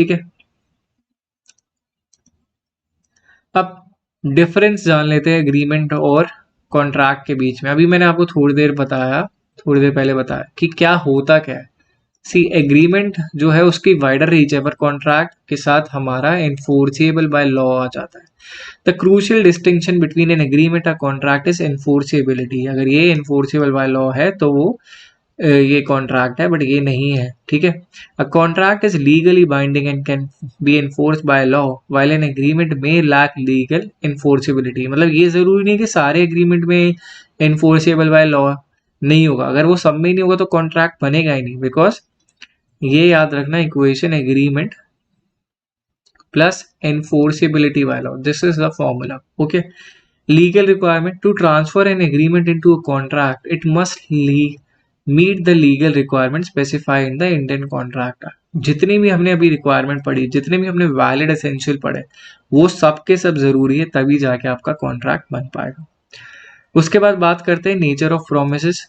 ठीक है। अब डिफरेंस जान लेते हैं एग्रीमेंट और कॉन्ट्रैक्ट के बीच में। अभी मैंने आपको थोड़ी देर पहले बताया कि क्या होता क्या है। सी एग्रीमेंट जो है उसकी वाइडर रीच है, पर कॉन्ट्रैक्ट के साथ हमारा एनफोर्सेबल बाय लॉ आ जाता है। The crucial distinction between an agreement और कॉन्ट्रैक्ट इज एनफोर्सेबिलिटी। अगर ये एनफोर्सेबल बाय लॉ है तो वो ये कॉन्ट्रैक्ट है, बट ये नहीं है, ठीक है। A contract is legally binding and can be enforced by law while an agreement में लैक लीगल एनफोर्सेबिलिटी। मतलब ये जरूरी नहीं कि सारे एग्रीमेंट में एनफोर्सेबल बाय लॉ नहीं होगा। अगर वो सब में नहीं होगा तो कॉन्ट्रैक्ट बनेगा ही नहीं। बिकॉज ये याद रखना, equation agreement plus enforceability by law, this is the formula, okay. Legal requirement to transfer an agreement into a contract, it must meet the legal requirement specify in the Indian contract. जितनी भी हमने अभी requirement पढ़ी, जितने भी हमने valid essential पढ़े, वो सब के सब जरूरी है, तभी जाके आपका कॉन्ट्रैक्ट बन पाएगा। उसके बाद बात करते हैं nature of promises.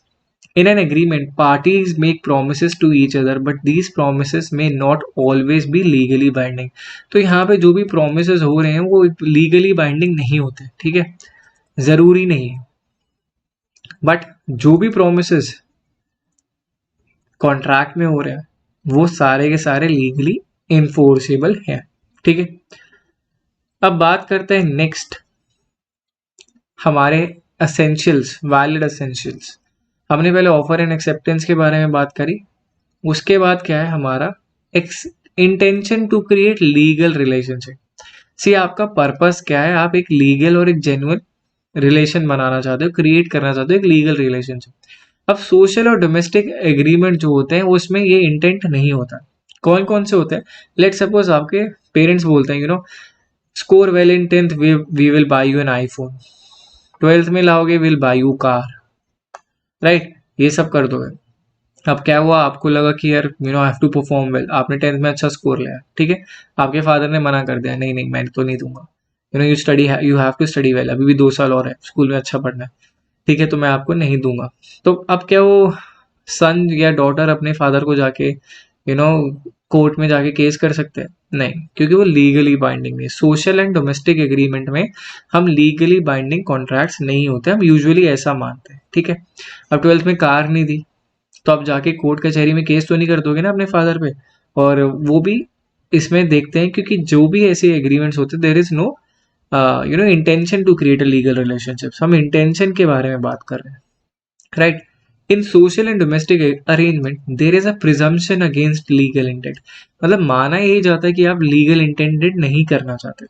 In an agreement, parties make promises to each other, but these promises may not always be legally binding. तो यहाँ पे जो भी promises हो रहे हैं वो legally binding नहीं होते, ठीक है, जरूरी नहीं है। बट जो भी promises कॉन्ट्रैक्ट में हो रहे हैं वो सारे के सारे लीगली इन्फोर्सेबल हैं, ठीक है। अब बात करते हैं नेक्स्ट हमारे एसेंशियल्स, वैलिड एसेंशियल्स। हमने पहले ऑफर एंड एक्सेप्टेंस के बारे में बात करी। उसके बाद क्या है हमारा intention to create legal relationship. See आपका पर्पस क्या है, आप एक लीगल और एक जेन्युइन रिलेशन बनाना चाहते हो, क्रिएट करना चाहते हो एक लीगल रिलेशनशिप। अब सोशल और डोमेस्टिक एग्रीमेंट जो होते हैं उसमें ये इंटेंट नहीं होता। कौन कौन से होते हैं? लेट सपोज आपके पेरेंट्स बोलते हैं score well in 10th we will buy you an iPhone, 12th में लाओगे will buy you car, right, ये सब कर दोगे। अब क्या हुआ, आपको लगा कि यार I have to perform well, आपने 10th में अच्छा स्कोर लिया, ठीक है। आपके फादर ने मना कर दिया, नहीं नहीं मैं तो नहीं दूंगा, you have to study well, अभी भी 2 साल और है, स्कूल में अच्छा पढ़ना है, ठीक है, तो मैं आपको नहीं दूंगा। तो अब क्या वो सन या डॉटर अपने फादर को जाके कोर्ट में जाके केस कर सकते हैं? नहीं, क्योंकि वो लीगली बाइंडिंग नहीं। सोशल एंड डोमेस्टिक एग्रीमेंट में हम लीगली बाइंडिंग कॉन्ट्रैक्ट्स नहीं होते, हम यूजुअली ऐसा मानते हैं, ठीक है। अब 12th में कार नहीं दी तो आप जाके कोर्ट कचहरी में केस तो नहीं कर दोगे ना अपने फादर पे। और वो भी इसमें देखते हैं क्योंकि जो भी ऐसे एग्रीमेंट्स होते हैं there is no intention to create a legal relationship. हम इंटेंशन के बारे में बात कर रहे हैं, right. In social and domestic arrangement there is a presumption against legal intent. मतलब माना यही जाता है कि आप लीगल इंटेंडेड नहीं करना चाहते,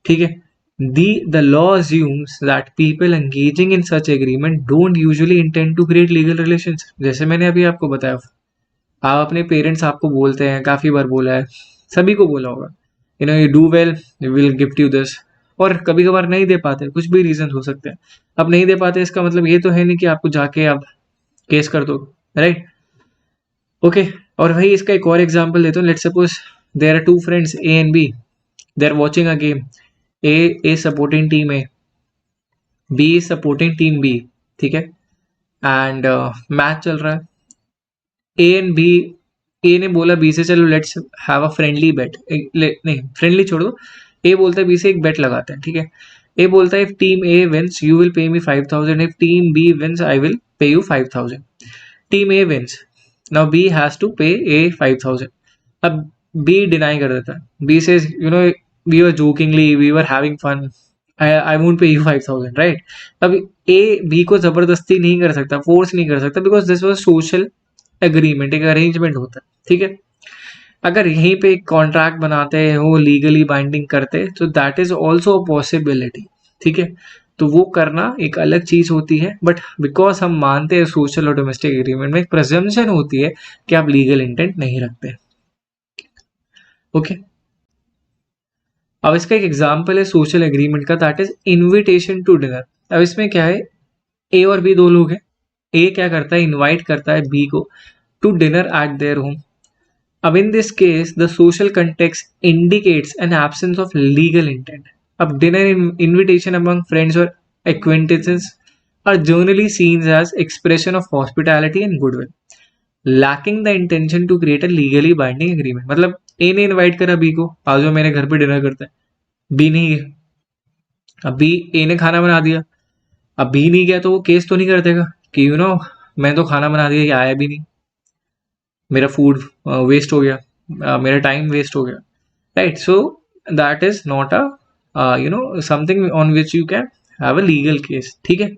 ठीक है। The law assumes that people engaging in such agreement don't usually intend to create legal relations. जैसे मैंने अभी आपको बताया, आप अपने पेरेंट्स आपको बोलते हैं, काफ़ी बार बोला है, सभी को बोला होगा, you do well, we will gift you this, और कभी कभार नहीं दे पाते, कुछ भी रीजन हो सकते हैं। अब नहीं दे पाते इसका मतलब ये तो है नहीं कि आपको जाके आप केस कर दो, राइट, ओके। और भाई इसका एक और एग्जाम्पल देता हूँ। Let suppose there are 2 friends A and B, they are watching a game, A supporting team A, B supporting team B, ठीक है। एंड मैच चल रहा है, ए एंड बी, ए ने बोला बी से चलो लेट्स हैव अ फ्रेंडली बेट, नहीं फ्रेंडली छोड़ दो, ए बोलता है बी से एक बेट लगाते हैं, ठीक है। ए बोलता है if team A wins you will pay me 5000, if team B wins I will pay you 5000। Team A wins, now B has to pay A 5000। अब बी डिनाई कर देता है, B says we were jokingly, we were having fun, I won't pay you 5000, right. अब A B को जबरदस्ती नहीं कर सकता, फोर्स नहीं कर सकता, because this was social agreement, एक अरेंजमेंट होता है, ठीक है। अगर यहीं पे एक कॉन्ट्रैक्ट बनाते हैं, वो लीगली बाइंडिंग करते, तो that is also a possibility, ठीक है। तो वो करना एक अलग चीज होती है, बट बिकॉज हम मानते हैं सोशल और डोमेस्टिक एग्रीमेंट में एक प्रेजम्पशन होती है कि आप लीगल इंटेंट नहीं रखते, ओके। अब इसका एक एग्जाम्पल है सोशल एग्रीमेंट का, that is invitation to dinner. अब इसमें क्या है, ए और बी 2 लोग हैं, ए क्या करता है, इन्वाइट करता है बी को to dinner at their home. अब in this case, the social context indicates an absence of legal intent. अब dinner invitation among friends or acquaintances are generally seen as expression of hospitality and goodwill, lacking the intention to create a legally binding agreement. मतलब ए ने invite करा B को, आज वो मेरे घर पे डिनर करता है, बी नहीं गया। अब बी, ए ने खाना बना दिया, अब बी नहीं गया तो वो केस तो नहीं कर देगा कि मैं तो खाना बना दिया, ये आया भी नहीं, मेरा फूड वेस्ट हो गया, मेरा टाइम वेस्ट हो गया, right? So that is not a something on which you can have a legal case, ठीक है।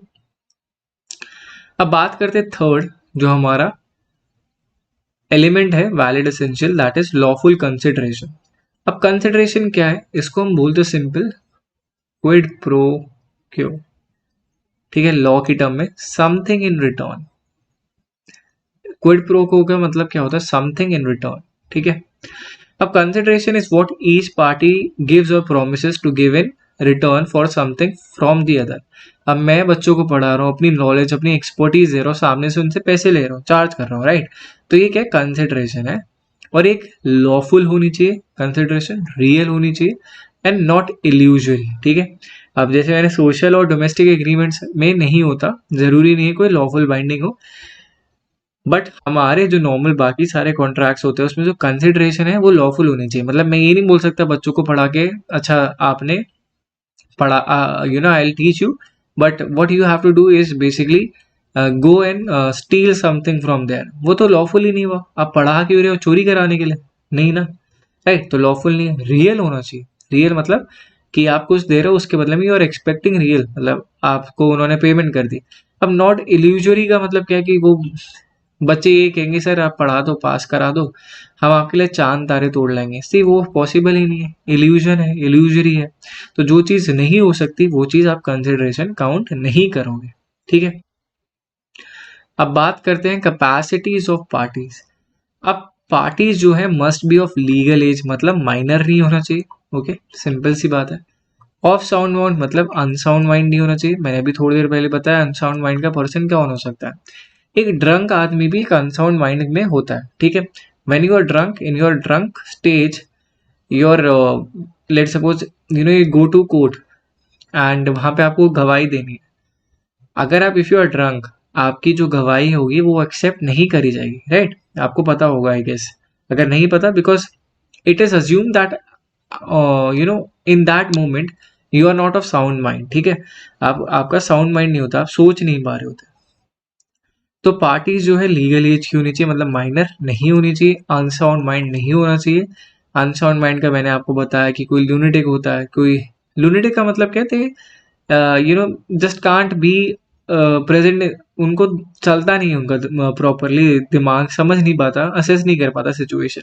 अब बात करते हैं थर्ड, जो हमारा एलिमेंट है valid essential, that is lawful consideration. अब कंसिडरेशन क्या है, इसको हम बोलते हैं सिंपल क्विड प्रो क्यो, ठीक है, लॉ की टर्म में something in return. Quid pro क्यो का मतलब क्या होता है, समथिंग इन रिटर्न, ठीक है। अब consideration is what each party gives और promises to give in return for something from the other. अब मैं बच्चों को पढ़ा रहा हूँ, अपनी नॉलेज, अपनी एक्सपर्टीज दे रहा हूँ, सामने से उनसे पैसे ले रहा हूँ, चार्ज कर रहा हूँ, राइट? तो ये क्या कंसिडरेशन है, और एक लॉफुल होनी चाहिए कंसिडरेशन, रियल होनी चाहिए एंड नॉट इल्यूजरी, ठीक है। अब जैसे मैंने सोशल और डोमेस्टिक एग्रीमेंट्स में नहीं होता, जरूरी नहीं है कोई लॉफुल बाइंडिंग हो, बट हमारे जो नॉर्मल बाकी सारे कॉन्ट्रैक्ट्स होते हैं उसमें जो कंसिडरेशन है वो लॉफुल होनी चाहिए। मतलब मैं ये नहीं बोल सकता बच्चों को पढ़ा के, अच्छा आपने पढ़ा, I will teach you, but what you have to do is basically go and steal something from there, वो तो लॉफुल ही नहीं हुआ। आप पढ़ा क्यों रहे हो, चोरी कराने के लिए? नहीं ना, राइट? तो लॉफुल नहीं है, रियल होना चाहिए। रियल मतलब कि आप कुछ दे रहे हो, उसके बदले में यू आर एक्सपेक्टिंग रियल, मतलब आपको उन्होंने पेमेंट कर दी। अब नॉट इल्यूजरी का मतलब क्या है कि वो बच्चे ये कहेंगे सर आप पढ़ा दो, पास करा दो, हम आपके लिए चांद तारे तोड़ लेंगे, सी वो पॉसिबल ही नहीं है, इल्यूजन है, इल्यूजरी है। तो जो चीज नहीं हो सकती वो चीज आप कंसिडरेशन काउंट नहीं करोगे, ठीक है। अब बात करते हैं कैपेसिटीज ऑफ पार्टीज। अब पार्टीज जो है must be of legal age, मतलब माइनर नहीं होना चाहिए, ओके, सिंपल सी बात है। ऑफ साउंड माइंड मतलब अनसाउंड माइंड नहीं होना चाहिए, मैंने अभी थोड़ी देर पहले बताया अनसाउंड माइंड का पर्सन कौन हो सकता है, एक ड्रंक आदमी भी एक अनसाउंड माइंड में होता है, ठीक है। When you are drunk, in your drunk stage, your let suppose you go to court and वहां पे आपको गवाही देनी है। अगर आप इफ यू आर ड्रंक, आपकी जो गवाही होगी वो एक्सेप्ट नहीं करी जाएगी, राइट? आपको पता होगा आई गेस, अगर नहीं पता, because it is assume that in that moment you are not of sound mind, ठीक है। आपका साउंड माइंड नहीं होता, आप सोच नहीं पा रहे होते। तो पार्टीज जो है लीगल एज की होनी चाहिए, मतलब माइनर नहीं होनी चाहिए, अनसाउंड माइंड नहीं होना चाहिए। अनसाउंड माइंड का मैंने आपको बताया कि कोई लूनेटिक होता है, कोई लूनेटिक का मतलब कहते हैं जस्ट कांट बी प्रेजेंट, उनको चलता नहीं उनका प्रॉपरली, दिमाग समझ नहीं पाता, असेस नहीं कर पाता situation,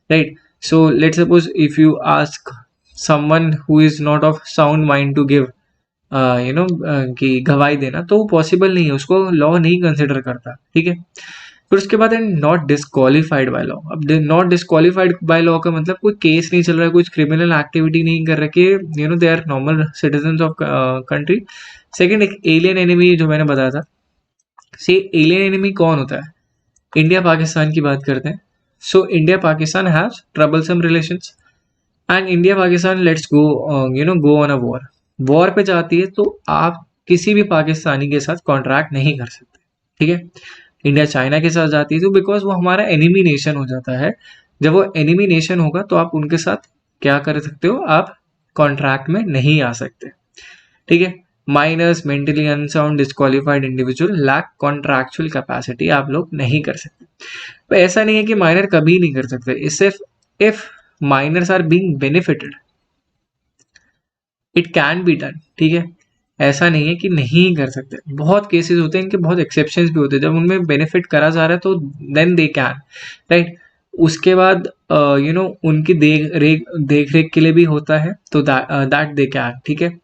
right? So let suppose if you ask someone who is not of sound mind to give कि गवाही देना, तो वो पॉसिबल नहीं है, उसको लॉ नहीं कंसिडर करता, ठीक है। फिर उसके बाद नॉट डिस्क्वालिफाइड बाय लॉ। अब नॉट डिस्क्वालिफाइड बाय लॉ का मतलब कोई केस नहीं चल रहा है, कुछ क्रिमिनल एक्टिविटी नहीं कर रखी है, they are normal citizen of country. Second, एक एलियन एनिमी जो मैंने बताया था, सी एलियन एनिमी कौन होता है? इंडिया पाकिस्तान की बात करते हैं। So India Pakistan has troublesome relations and India Pakistan let's go go on a war पे जाती है, तो आप किसी भी पाकिस्तानी के साथ कॉन्ट्रैक्ट नहीं कर सकते, ठीक है। इंडिया चाइना के साथ जाती है तो बिकॉज वो हमारा एनिमी नेशन हो जाता है। जब वो एनिमी नेशन होगा तो आप उनके साथ क्या कर सकते हो, आप कॉन्ट्रैक्ट में नहीं आ सकते, ठीक है। Minors, mentally unsound, disqualified individual, lack contractual capacity, आप लोग नहीं कर सकते। तो ऐसा नहीं है कि माइनर कभी नहीं कर सकते, इससे if minors are being benefited it can be done, ठीक है। ऐसा नहीं है कि नहीं कर सकते, बहुत केसेस होते हैं इनके, बहुत एक्सेप्शंस भी होते हैं, जब उनमें बेनिफिट करा जा रहा है तो देन दे कैन, राइट। उसके बाद उनकी देख रेख के लिए भी होता है, तो दैट दे कैन, ठीक है।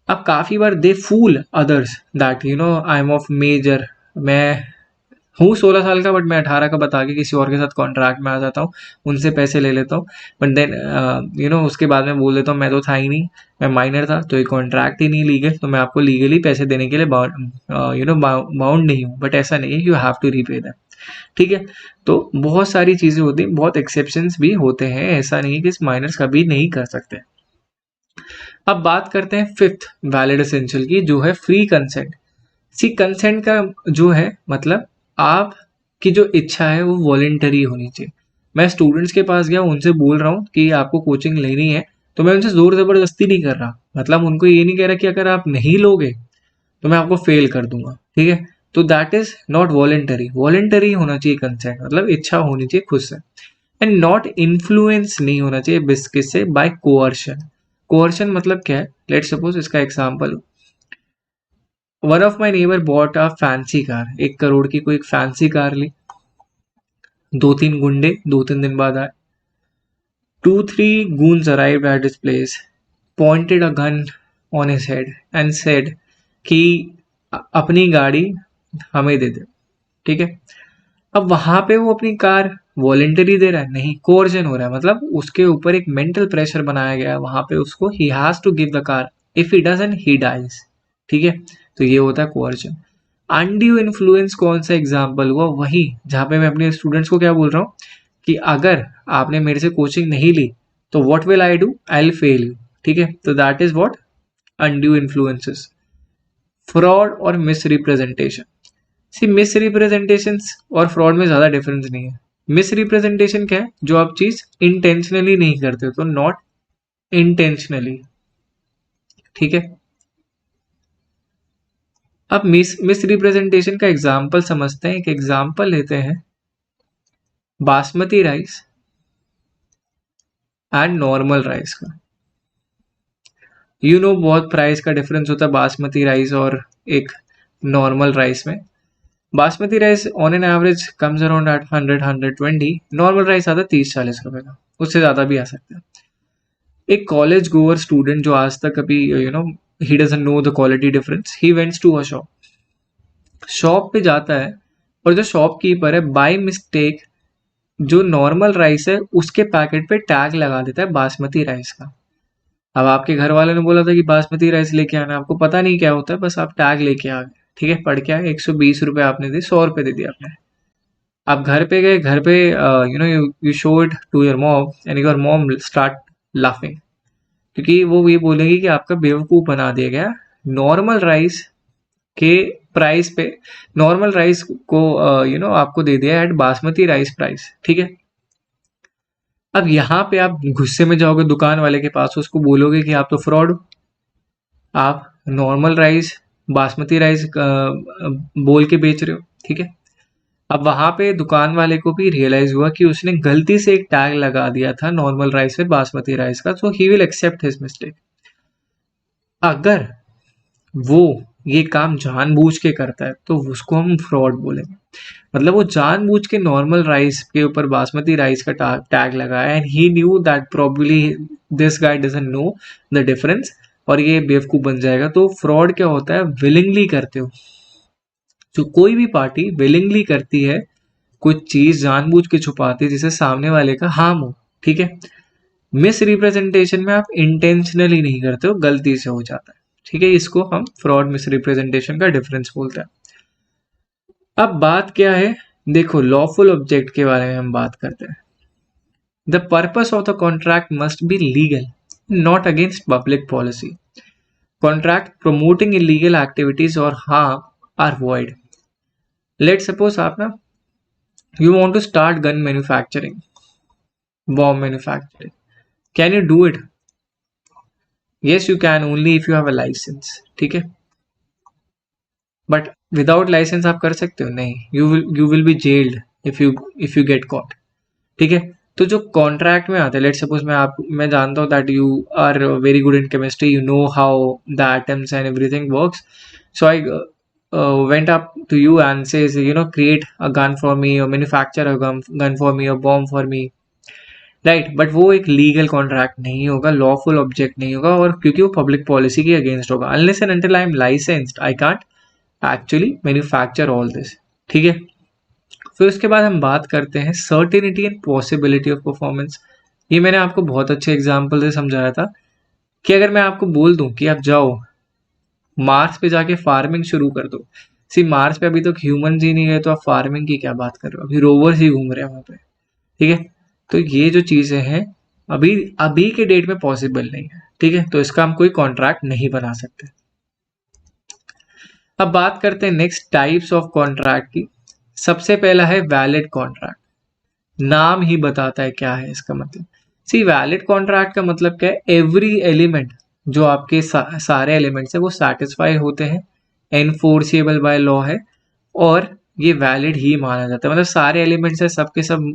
अब काफी बार they fool others that I am of major, मैं हूँ 16 साल का बट मैं 18 का बता के किसी और के साथ कॉन्ट्रैक्ट में आ जाता हूँ, उनसे पैसे ले लेता हूँ, बट देन उसके बाद में बोल देता हूँ मैं तो था ही नहीं, मैं माइनर था, तो ये कॉन्ट्रैक्ट ही नहीं लीगल, तो मैं आपको लीगली पैसे देने के लिए बाउंड नहीं हूँ। बट ऐसा नहीं है, you have to repay them, ठीक है। तो बहुत सारी चीजें होती हैं, बहुत एक्सेप्शंस भी होते हैं, ऐसा नहीं है कि माइनर्स कभी नहीं कर सकते। अब बात करते हैं फिफ्थ वैलिड एसेंशियल की, जो है फ्री कंसेंट। सी कंसेंट का जो है मतलब आपकी जो इच्छा है वो वॉलेंटरी होनी चाहिए, मैं स्टूडेंट्स के पास गया, उनसे बोल रहा हूँ कि आपको कोचिंग लेनी है, तो मैं उनसे जोर जबरदस्ती नहीं कर रहा, मतलब उनको ये नहीं कह रहा कि अगर आप नहीं लोगे तो मैं आपको फेल कर दूंगा, ठीक है। तो that is not voluntary. Voluntary होना चाहिए कंसेंट, मतलब इच्छा होनी चाहिए खुद से। एंड नॉट इन्फ्लुएंस नहीं होना चाहिए बिस्किट से बाय कोअर्शन। कोअर्शन मतलब क्या है, लेट सपोज इसका example, one of my neighbour bought a fancy car, 1 crore की कोई एक फैंसी कार ली, 2-3 गुंडे 2-3 दिन बाद आए, 2-3 goons arrived at his place, pointed a gun on his head and said कि अपनी गाड़ी हमें दे दे, ठीक है। अब वहां पे वो अपनी कार वॉलेंटरी दे रहा है, नहीं, कोर्जन हो रहा है, मतलब उसके ऊपर एक मेंटल प्रेशर बनाया गया है वहां पे उसको, he has to give the car, if he doesn't he dies, ठीक है। तो ये होता है कोर्जन। अनड्यू इन्फ्लुएंस कौन सा एग्जाम्पल हुआ, वही जहां पे मैं अपने स्टूडेंट्स को क्या बोल रहा हूँ कि अगर आपने मेरे से कोचिंग नहीं ली तो what will I do, I will fail you, ठीक है। तो that is what undue influences. Fraud और मिस रिप्रेजेंटेशन, सी मिस रिप्रेजेंटेशन और फ्रॉड में ज्यादा डिफरेंस नहीं है। मिस रिप्रेजेंटेशन क्या है, जो आप चीज इंटेंशनली नहीं करते हो, तो नॉट इंटेंशनली, ठीक है। अब मिस रिप्रेजेंटेशन का एग्जाम्पल समझते हैं। एक एग्जाम्पल लेते हैं, basmati rice and normal rice का। बहुत प्राइस का डिफरेंस होता है बासमती राइस और एक नॉर्मल राइस में। Basmati rice on an average comes around at 100-120, normal rice आता है 30-40 रुपए का, उससे ज्यादा भी आ सकता है। एक कॉलेज गोअर स्टूडेंट जो आज तक कभी he doesn't know the quality difference, he went to a shop, shop पे जाता है और जो शॉपकीपर है बाय मिस्टेक जो नॉर्मल राइस है उसके पैकेट पे टैग लगा देता है बासमती राइस का। अब आपके घर वालों ने बोला था कि बासमती राइस लेके आना, आपको पता नहीं क्या होता है, बस आप टैग लेके आ गए, ठीक है। पढ़ के आए, 120 रुपए आपने दिए, 100 रुपए दे दिया आपने। आप घर पे गए, घर पे you show it to your mom and your mom start laughing, क्योंकि वो ये बोलेगी कि आपका बेवकूफ बना दिया गया। नॉर्मल राइस के प्राइस पे, नॉर्मल राइस को आपको दे दिया एट बासमती राइस प्राइस, ठीक है। अब यहाँ पे आप गुस्से में जाओगे दुकान वाले के पास, उसको बोलोगे कि आप तो फ्रॉड हो, आप नॉर्मल राइस बासमती राइस बोल के बेच रहे हो, ठीक है। अब वहां पे दुकान वाले को भी रियलाइज हुआ कि उसने गलती से एक टैग लगा दिया था नॉर्मल राइस पे बासमती राइस का, so he will accept his mistake. अगर वो ये काम जानबूझ के करता है तो उसको हम फ्रॉड बोलेंगे, मतलब वो जानबूझ के नॉर्मल राइस के ऊपर बासमती राइस का टैग लगाया and he knew that probably this guy doesn't know the difference, और ये बेवकूफ बन जाएगा। तो फ्रॉड क्या होता है, विलिंगली करते हो, जो कोई भी पार्टी विलिंगली करती है कुछ चीज जानबूझ के छुपाती है जिससे सामने वाले का हार्म हो, ठीक है। मिस रिप्रेजेंटेशन में आप इंटेंशनली नहीं करते हो, गलती से हो जाता है, ठीक है। इसको हम फ्रॉड मिस रिप्रेजेंटेशन का डिफरेंस बोलते हैं। अब बात क्या है, देखो लॉफुल ऑब्जेक्ट के बारे में हम बात करते हैं। The purpose of the contract must be legal, not against public policy. Contract promoting illegal activities और harm are void. Let suppose आप ना, you want to start gun manufacturing, bomb manufacturing, can you do it? Yes you can, only if you have a license, ठीक है। But without licence आप कर सकते हो? नहीं, you will be gelled if you get caught, ठीक है। तो जो कॉन्ट्रैक्ट में आता है, लेट सपोज मैं जानता हूँ that you are very good in chemistry, you know how the atoms and everything works, so I went up to you and says, create a gun for me or manufacture a gun for me or bomb for me, right. But वो एक legal contract नहीं होगा, lawful object नहीं होगा, और क्योंकि वो public policy के अगेंस्ट होगा। Unless and until I am licensed I can't actually manufacture all this, ठीक है। फिर उसके बाद हम बात करते हैं certainty and possibility of performance. ये मैंने आपको बहुत अच्छे एग्जाम्पल से समझाया था कि अगर मैं आपको बोल दूं कि आप जाओ मार्स पे जाके फार्मिंग शुरू कर दो, सी मार्स पे अभी तक ह्यूमन ही नहीं गए, तो आप फार्मिंग की क्या बात कर रहे हो, अभी रोवर्स ही घूम रहे हैं वहां पे, ठीक है। तो ये जो चीजें हैं अभी अभी के डेट में पॉसिबल नहीं है, ठीक है। तो इसका हम कोई कॉन्ट्रैक्ट नहीं बना सकते। अब बात करते हैं नेक्स्ट टाइप्स ऑफ कॉन्ट्रैक्ट की। सबसे पहला है वैलिड कॉन्ट्रैक्ट। नाम ही बताता है क्या है इसका मतलब। सी वैलिड कॉन्ट्रैक्ट का मतलब क्या है, एवरी एलिमेंट जो आपके सारे एलिमेंट्स है वो सेटिस्फाई होते हैं, एनफोर्सेबल बाय लॉ है, और ये वैलिड ही माना जाता है। मतलब सारे एलिमेंट्स है, सबके सब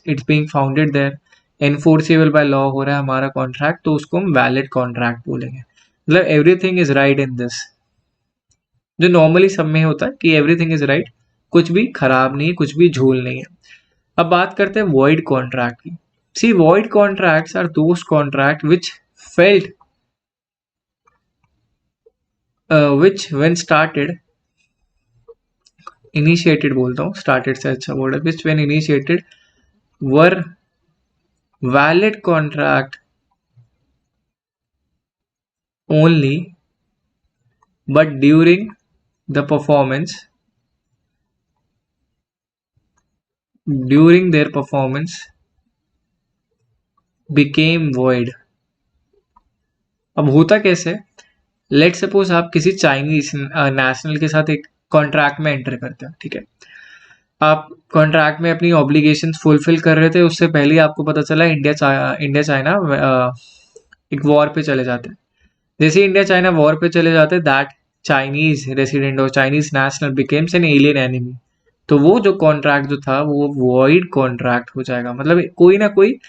it's being founded there, enforceable by law हो रहा है हमारा कॉन्ट्रैक्ट, तो उसको हम वैलिड कॉन्ट्रैक्ट बोलेंगे। मतलब everything is right in this, जो नॉर्मली सब में होता है कि एवरीथिंग इज राइट, कुछ भी खराब नहीं है, कुछ भी झूल नहीं है। अब बात करते हैं void contract की। See, void contracts are those contract which when started, initiated बोलता हूँ, started से अच्छा वर्ड है, which when initiated were valid contract only, but during their performance became void। अब होता कैसे, लेट सपोज आप किसी चाइनीज नेशनल के साथ एक कॉन्ट्रैक्ट में एंटर करते हो, ठीक है। आप कॉन्ट्रैक्ट में अपनी ऑब्लिगेशंस फुलफिल कर रहे थे, उससे पहले ही आपको पता चला इंडिया चाइना एक वॉर पे चले जाते हैं। जैसे इंडिया चाइना वॉर पे चले जाते हैं, दैट चाइनीज रेसिडेंट और Chinese national becomes an alien enemy. तो वो जो कॉन्ट्रैक्ट जो था वो वॉइड कॉन्ट्रैक्ट हो जाएगा। मतलब कोई ना कोई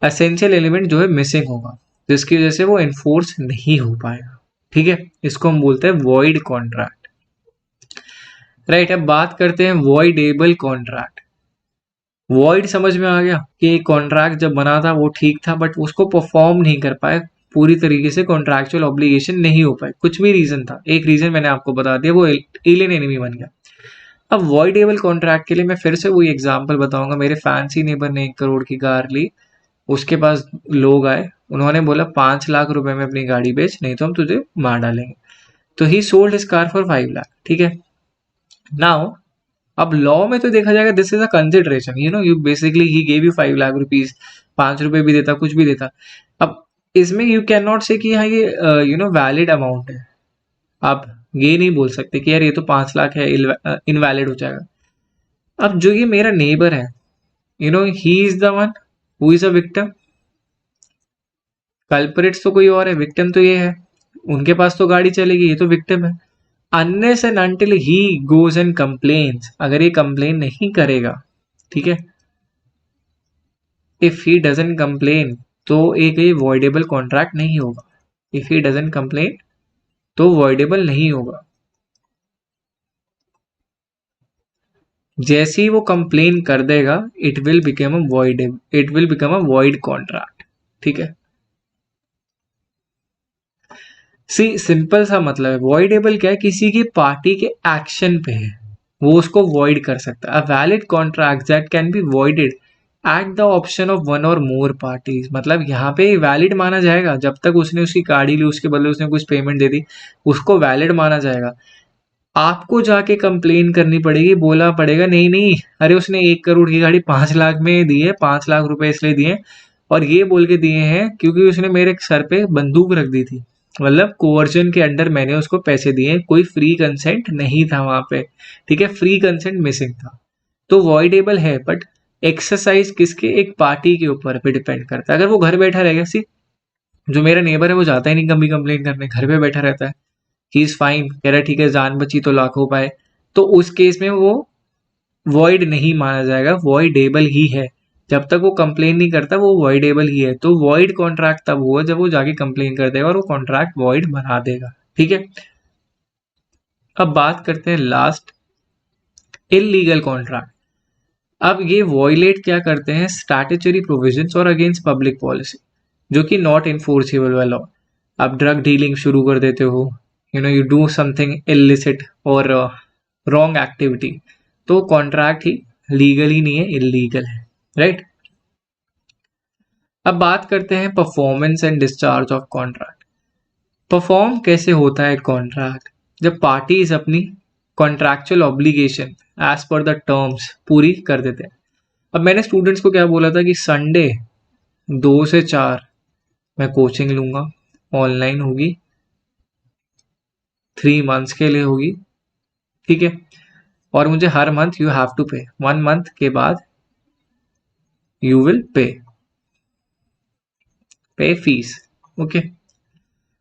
एसेंशियल एलिमेंट जो है मिसिंग होगा, जिसकी वजह से वो इन्फोर्स नहीं हो पाएगा। ठीक है, इसको हम बोलते हैं वॉइड कॉन्ट्रैक्ट। राइट, अब बात करते हैं वॉइडेबल कॉन्ट्रैक्ट। वॉइड समझ में आ गया कि कॉन्ट्रैक्ट जब बना था वो ठीक था, बट उसको परफॉर्म नहीं कर पाए पूरी तरीके से, कॉन्ट्रैक्चुअल ऑब्लिगेशन नहीं हो पाए, कुछ भी रीजन था। एक रीजन मैंने आपको बता दिया, वो एलियन एनिमी बन गया। अब वॉइडेबल कॉन्ट्रैक्ट के लिए मैं फिर से वही एग्जांपल बताऊंगा। मेरे फैंसी नेबर ने 1 करोड़ की कार ली, उसके पास लोग आए, उन्होंने बोला 5 लाख रुपए में अपनी गाड़ी बेच, नहीं तो हम तुझे मार डालेंगे। तो ही sold his car for 5 lakh. ठीक है, नाउ अब लॉ में तो देखा जाएगा this is a consideration, you basically he gave you 5 lakh rupees, 5 रुपए भी देता, कुछ भी देता। अब इसमें यू कैन नॉट से कि हाँ ये वैलिड अमाउंट है। आप ये नहीं बोल सकते कि यार ये तो 5 लाख है, इनवैलिड हो जाएगा। अब जो ये मेरा नेबर है, he is the one who is a victim. Culprits तो कोई और है, विक्टिम तो ये है, उनके पास तो गाड़ी चलेगी, ये तो विक्टिम है। Unless and until he goes and complains, अगर ये कंप्लेन नहीं करेगा, ठीक है, इफ ही डजंट कंप्लेन, तो एक ये वॉइडेबल कॉन्ट्रैक्ट नहीं होगा। इफ ही डजंट कंप्लेन तो वॉइडेबल नहीं होगा। जैसे ही वो कंप्लेन कर देगा, it will become a void contract. ठीक है, सी सिंपल सा मतलब है, वॉइडेबल क्या है, किसी की पार्टी के एक्शन पे है, वो उसको वॉइड कर सकता है। A valid contract that can be voided at the option of one और मोर पार्टीज। मतलब यहाँ पे वैलिड माना जाएगा जब तक उसने उसकी गाड़ी ली, उसके बदले उसने कुछ पेमेंट दे दी, उसको वैलिड माना जाएगा। आपको जाके कंप्लेन करनी पड़ेगी, बोला पड़ेगा नहीं नहीं, अरे उसने 1 करोड़ की गाड़ी 5 लाख में दी है, 5 लाख रुपए इसलिए दिए, और ये बोल के दिए हैं क्योंकि उसने मेरे सर पे बंदूक रख दी थी। मतलब कोवर्जन के अंडर मैंने उसको पैसे दिए, कोई फ्री कंसेंट नहीं था वहां पे। ठीक है, फ्री कंसेंट मिसिंग था, तो वॉइडेबल है, बट एक्सरसाइज किसके, एक पार्टी के ऊपर पे डिपेंड करता है। अगर वो घर बैठा रहेगा, सी जो मेरा नेबर है वो जाता ही नहीं कभी कंप्लेन करने, घर पे बैठा रहता है, ही इज फाइन, कह रहा ठीक है जान बची तो लाखों पाए, तो उस केस में वो वॉइड नहीं माना जाएगा, वॉइडेबल ही है। जब तक वो कंप्लेन नहीं करता वो वॉइडेबल ही है। तो वॉइड कॉन्ट्रैक्ट तब हुआ जब वो जाके कंप्लेन कर देगा और वो कॉन्ट्रैक्ट वॉइड बना देगा। ठीक है, अब बात करते हैं लास्ट, इलीगल कॉन्ट्रैक्ट। अब ये वॉयलेट क्या करते हैं, स्टैट्यूटरी प्रोविजंस और अगेंस्ट पब्लिक पॉलिसी, जो कि नॉट इन्फोर्सेबल बाय लॉ। आप ड्रग डीलिंग शुरू कर देते हो, यू डू समथिंग इलिसिट और रॉन्ग एक्टिविटी, तो कॉन्ट्रैक्ट ही लीगल ही नहीं है, इलीगल है। राइट, अब बात करते हैं performance and discharge of contract. Perform कैसे होता है कॉन्ट्रैक्ट, जब पार्टीज अपनी contractual obligation as per the terms पूरी कर देते हैं। अब मैंने स्टूडेंट्स को क्या बोला था कि संडे 2 से 4 मैं कोचिंग लूंगा, ऑनलाइन होगी, 3 मंथ्स के लिए होगी। ठीक है, और मुझे हर मंथ यू हैव टू पे, 1 मंथ के बाद यू विल पे फीस। ओके,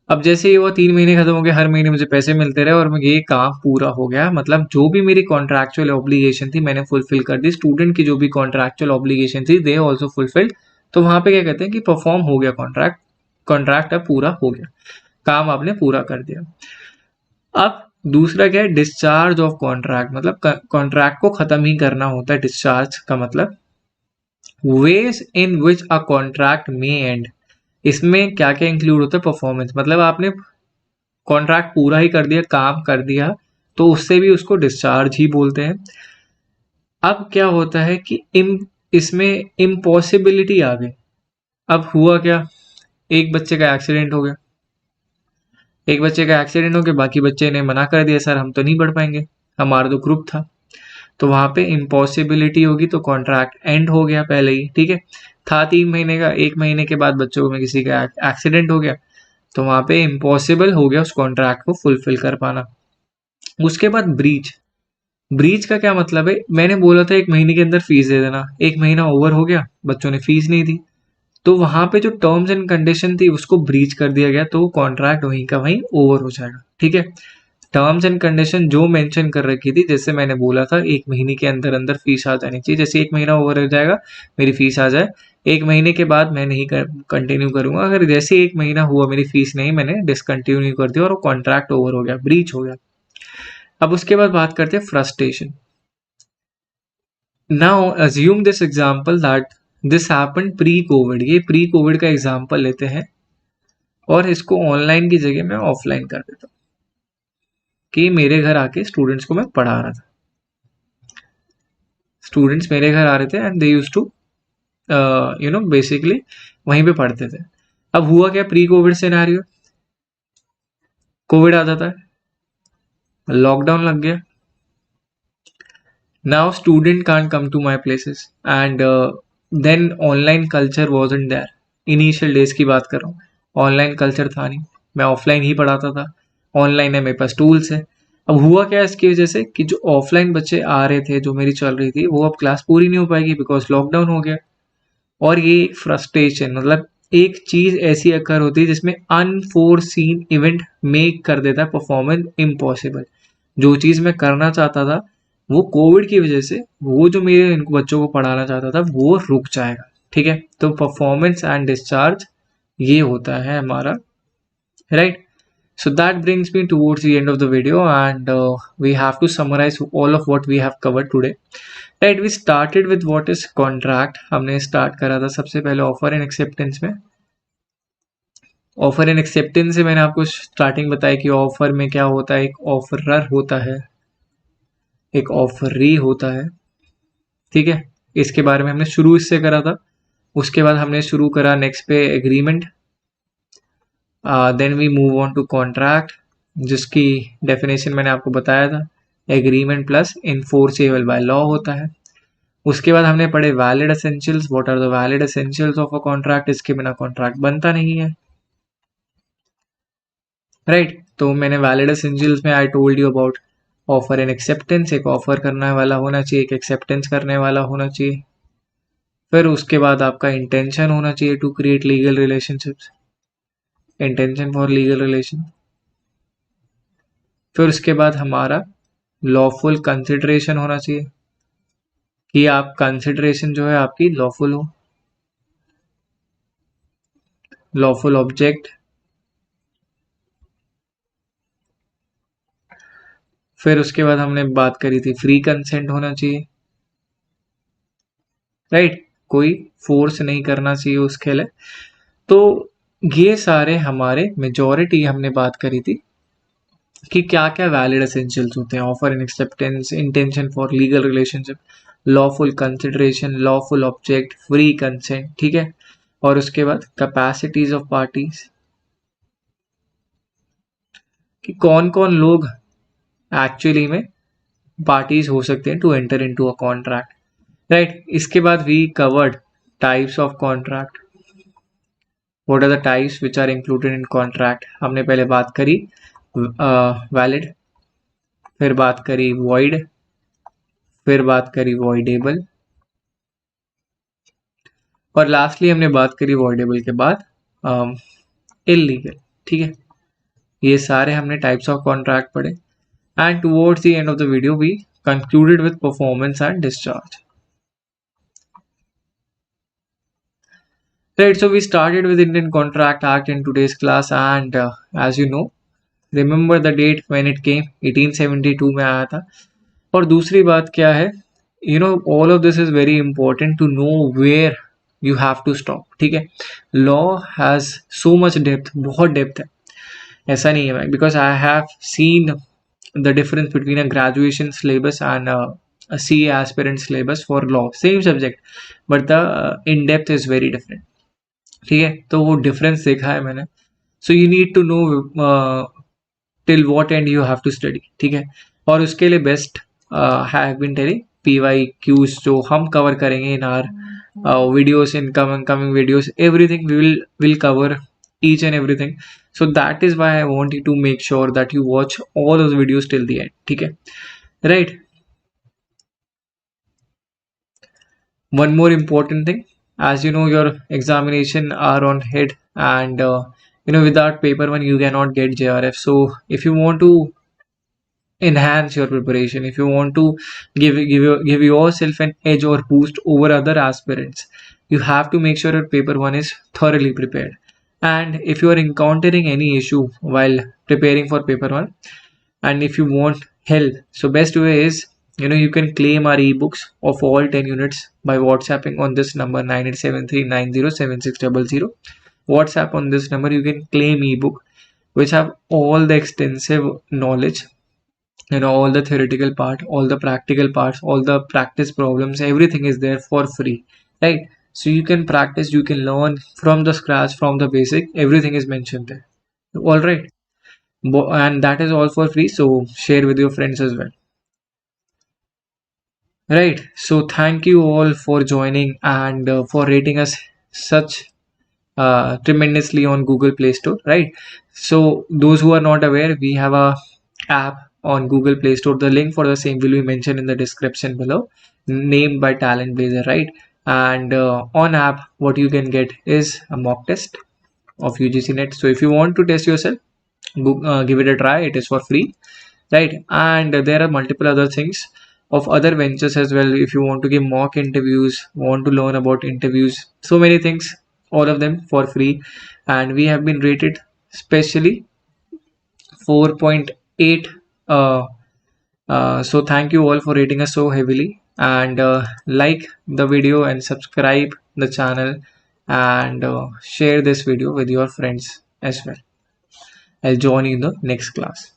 अब जैसे ये वो 3 महीने खत्म हो गए, हर महीने मुझे पैसे मिलते रहे और ये काम पूरा हो गया, मतलब जो भी मेरी कॉन्ट्रैक्चुअल ऑब्लिगेशन थी मैंने फुलफिल कर दी, स्टूडेंट की जो भी कॉन्ट्रैक्चुअल ऑब्लिगेशन थी दे ऑल्सो फुलफिल्ड। तो वहां पे क्या कहते हैं कि परफॉर्म हो गया कॉन्ट्रैक्ट, कॉन्ट्रैक्ट अब पूरा हो गया, काम आपने पूरा कर दिया। अब दूसरा क्या है, डिस्चार्ज ऑफ कॉन्ट्रैक्ट, मतलब कॉन्ट्रैक्ट को खत्म ही करना होता है। डिस्चार्ज का मतलब ways in which a contract में एंड, इसमें क्या क्या इंक्लूड होता है, परफॉर्मेंस, मतलब आपने कॉन्ट्रैक्ट पूरा ही कर दिया, काम कर दिया, तो उससे भी उसको डिस्चार्ज ही बोलते हैं। अब क्या होता है कि इसमें इम्पॉसिबिलिटी आ गई। अब हुआ क्या, एक बच्चे का एक्सीडेंट हो गया, एक बच्चे का एक्सीडेंट हो गया, बाकी बच्चे ने मना कर दिया, सर हम तो नहीं पढ़ पाएंगे, हमारा तो ग्रुप था। तो वहां पे इम्पॉसिबिलिटी होगी, तो कॉन्ट्रैक्ट एंड हो गया पहले ही, ठीक है। था 3 महीने का, 1 महीने के बाद बच्चों में किसी का एक्सीडेंट हो गया, तो वहां पे इम्पॉसिबल हो गया उस कॉन्ट्रैक्ट को फुलफिल कर पाना। उसके बाद ब्रीच, ब्रीच का क्या मतलब है, मैंने बोला था 1 महीने के अंदर फीस दे देना, 1 महीना ओवर हो गया, बच्चों ने फीस नहीं दी, तो वहां पे जो टर्म्स एंड कंडीशन थी उसको ब्रीच कर दिया गया, तो कॉन्ट्रैक्ट वहीं का वहीं ओवर हो जाएगा, ठीक है। टर्म्स एंड कंडीशन जो मेंशन कर रखी थी, जैसे मैंने बोला था 1 महीने के अंदर अंदर फीस आ जानी चाहिए, जैसे 1 महीना ओवर हो जाएगा मेरी फीस आ जाए, 1 महीने के बाद मैं नहीं कंटिन्यू करूंगा, अगर जैसे 1 महीना हुआ मेरी फीस नहीं, मैंने डिसकंटिन्यू कर दिया और वो कॉन्ट्रैक्ट ओवर हो गया, ब्रीच हो गया। अब उसके बाद बात करते हैं frustration. Now assume this example that this happened pre Covid, ये प्री कोविड का एग्जाम्पल लेते हैं और इसको ऑनलाइन की जगह मैं ऑफलाइन कर देता हूँ, कि मेरे घर आके स्टूडेंट्स को मैं पढ़ा रहा था, स्टूडेंट्स मेरे घर आ रहे थे and they use to basically वहीं पे पढ़ते थे। अब हुआ क्या, प्री कोविड सिनेरियो, कोविड आ जाता है, लॉकडाउन लग गया, now student can't come to my places and then online culture wasn't there, initial days की बात कर रहा हूँ, ऑनलाइन कल्चर था नहीं, मैं ऑफलाइन ही पढ़ाता था, ऑनलाइन है मेरे पास टूल्स है। अब हुआ क्या इसकी वजह से कि जो ऑफलाइन बच्चे आ रहे थे, जो मेरी चल रही थी, वो अब क्लास पूरी नहीं हो पाएगी बिकॉज लॉकडाउन हो गया। और ये एक फ्रस्ट्रेशन, मतलब एक चीज ऐसी अकर होती है जिसमें अनफोरसीन इवेंट मेक कर देता है परफॉर्मेंस इम्पॉसिबल। जो चीज मैं करना चाहता था वो कोविड की वजह से, वो जो मेरे इनको बच्चों को पढ़ाना चाहता था वो रुक जाएगा, ठीक है। तो परफॉर्मेंस एंड डिस्चार्ज ये होता है हमारा, right. So that brings me towards the end of the video, and we have to summarize all of what we have covered today. Right, we started with what is contract. हमने start करा था सबसे पहले offer and acceptance में। Offer and acceptance से मैंने आपको starting बताया कि ऑफर में क्या होता है, एक ऑफरर होता है, एक ऑफरी होता है, ठीक है। इसके बारे में हमने शुरू इससे करा था। उसके बाद हमने शुरू करा नेक्स्ट पे agreement, then we move on to contract, जिसकी डेफिनेशन मैंने आपको बताया था, agreement plus enforceable by law होता है। उसके बाद हमने पढ़े valid essentials, what are the valid essentials of a contract, इसके बिना कॉन्ट्रैक्ट बनता नहीं है, राइट। तो मैंने वैलिड एसेंशियल्स में I told you about offer and acceptance, एक ऑफर करने वाला होना चाहिए, एक एक्सेप्टेंस करने वाला होना चाहिए। फिर उसके बाद आपका इंटेंशन होना चाहिए to create legal relationships, intention for legal relation. फिर उसके बाद हमारा लॉफुल कंसिडरेशन होना चाहिए, कि आप कंसिडरेशन जो है आपकी लॉफुल हो, लॉफुल ऑब्जेक्ट। फिर उसके बाद हमने बात करी थी फ्री कंसेंट होना चाहिए, राइट, कोई फोर्स नहीं करना चाहिए उसके लिए। तो ये सारे हमारे मेजॉरिटी हमने बात करी थी कि क्या क्या वैलिड एसेंशियल्स होते हैं, offer and acceptance, intention for legal relationship, lawful consideration, lawful object, free consent, ठीक है। और उसके बाद कैपेसिटीज ऑफ पार्टीज, कि कौन कौन लोग एक्चुअली में पार्टीज हो सकते हैं to enter into a contract, right. इसके बाद we covered types of contract, what are the types which are included in contract. हमने पहले बात करी वैलिड, फिर बात करी वॉइड, फिर बात करी वॉइडेबल, और लास्टली हमने बात करी वॉइडेबल के बाद इलीगल, ठीक है। ये सारे हमने टाइप्स ऑफ कॉन्ट्रैक्ट पढ़े and towards the end of the video we concluded with performance and discharge. Right, so we started with Indian Contract Act in today's class and as you know, remember the date when it came, 1872 में आया था। और दूसरी बात क्या है, you know all of this is very important to know where you have to stop, ठीक है। Law has so much depth, बहुत depth है, ऐसा नहीं है भाई, because I have seen the difference between a graduation syllabus and a CA aspirant syllabus for law, same subject, but the in depth is very different, ठीक है। तो वो डिफरेंस देखा है मैंने। So you need to know till what end you have to study, ठीक है। और उसके लिए best have been telling PYQs जो हम कवर करेंगे in our videos, in coming videos, everything we will cover each and everything. So that is why I want you to make sure that you watch all those videos till the end, ठीक है, right? One more important thing, as you know your examination are on head and you know without paper one you cannot get JRF. So if you want to enhance your preparation, if you want to give yourself an edge or boost over other aspirants, you have to make sure your paper one is thoroughly prepared. And if you are encountering any issue while preparing for paper one, and if you want help, so best way is, you know, you can claim our ebooks of all 10 units by WhatsApping on this number 9873907600. WhatsApp on this number, you can claim ebook which have all the extensive knowledge, you know, all the theoretical part, all the practical parts, all the practice problems, everything is there for free, right? So you can practice, you can learn from the scratch, from the basic, everything is mentioned there. All right, and that is all for free, so share with your friends as well. Right, so thank you all for joining and for rating us such tremendously on Google Play Store, right? So those who are not aware, we have a app on Google Play Store. The link for the same will be mentioned in the description below, named by Talent Blazer, right? And on app, what you can get is a mock test of UGC Net. So if you want to test yourself, give it a try. It is for free, right? And there are multiple other things of other ventures as well. If you want to give mock interviews, want to learn about interviews, so many things, all of them for free. And we have been rated specially 4.8. So thank you all for rating us so heavily, and like the video and subscribe the channel, and share this video with your friends as well. I'll join you in the next class.